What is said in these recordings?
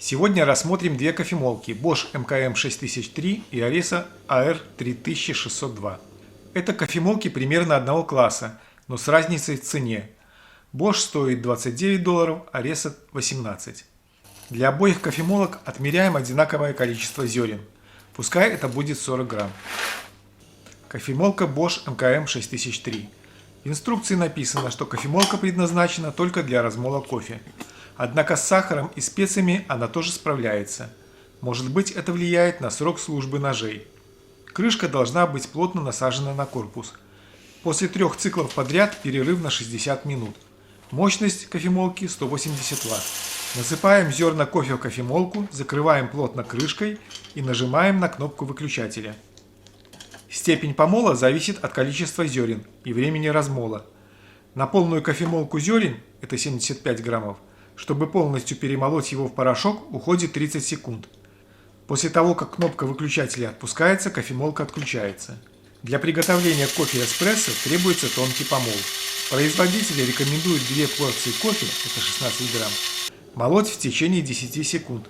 Сегодня рассмотрим две кофемолки Bosch MKM 6003 и Aresa AR 3602. Это кофемолки примерно одного класса, но с разницей в цене. Bosch стоит $29, Aresa 18. Для обоих кофемолок отмеряем одинаковое количество зерен. Пускай это будет 40 грамм. Кофемолка Bosch MKM 6003. В инструкции написано, что кофемолка предназначена только для размола кофе. Однако с сахаром и специями она тоже справляется. Может быть, это влияет на срок службы ножей. Крышка должна быть плотно насажена на корпус. После 3 циклов подряд перерыв на 60 минут. Мощность кофемолки 180 Вт. Насыпаем зерна кофе в кофемолку, закрываем плотно крышкой и нажимаем на кнопку выключателя. Степень помола зависит от количества зерен и времени размола. На полную кофемолку зерен, это 75 граммов, чтобы полностью перемолоть его в порошок, уходит 30 секунд. После того, как кнопка выключателя отпускается, кофемолка отключается. Для приготовления кофе эспрессо требуется тонкий помол. Производители рекомендуют 2 порции кофе, это 16 грамм, молоть в течение 10 секунд.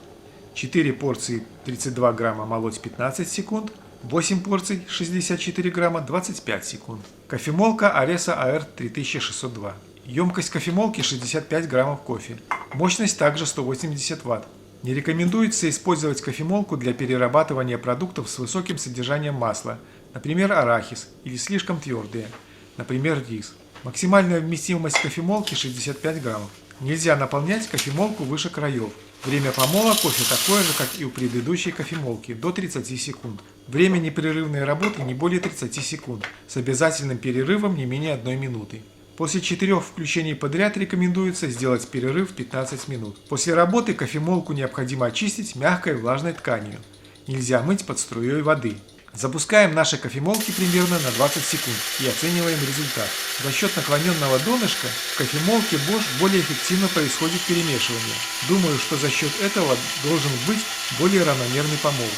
4 порции 32 грамма молоть 15 секунд, 8 порций 64 грамма 25 секунд. Кофемолка Aresa AR 3602. Емкость кофемолки 65 граммов кофе. Мощность также 180 Вт. Не рекомендуется использовать кофемолку для перерабатывания продуктов с высоким содержанием масла, например, арахис, или слишком твердые, например, рис. Максимальная вместимость кофемолки 65 граммов. Нельзя наполнять кофемолку выше краев. Время помола кофе такое же, как и у предыдущей кофемолки, до 30 секунд. Время непрерывной работы не более 30 секунд, с обязательным перерывом не менее 1 минуты. После 4 включений подряд рекомендуется сделать перерыв 15 минут. После работы кофемолку необходимо очистить мягкой влажной тканью. Нельзя мыть под струей воды. Запускаем наши кофемолки примерно на 20 секунд и оцениваем результат. За счет наклоненного донышка в кофемолке Bosch более эффективно происходит перемешивание. Думаю, что за счет этого должен быть более равномерный помол.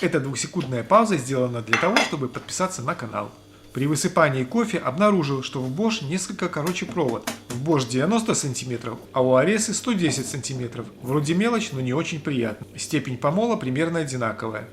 Эта 2-секундная пауза сделана для того, чтобы подписаться на канал. При высыпании кофе обнаружил, что в Bosch несколько короче провод. В Bosch 90 см, а у Aresa 110 см. Вроде мелочь, но не очень приятно. Степень помола примерно одинаковая.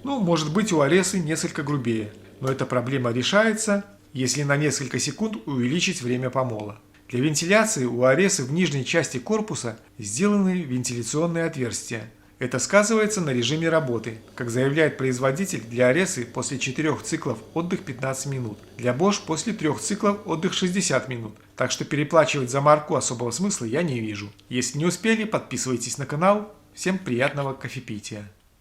Может быть, у Aresa несколько грубее. Но эта проблема решается, если на несколько секунд увеличить время помола. Для вентиляции у Aresa в нижней части корпуса сделаны вентиляционные отверстия. Это сказывается на режиме работы. Как заявляет производитель, для Aresa после 4 циклов отдых 15 минут. Для Bosch после 3 циклов отдых 60 минут. Так что переплачивать за марку особого смысла я не вижу. Если не успели, подписывайтесь на канал. Всем приятного кофепития.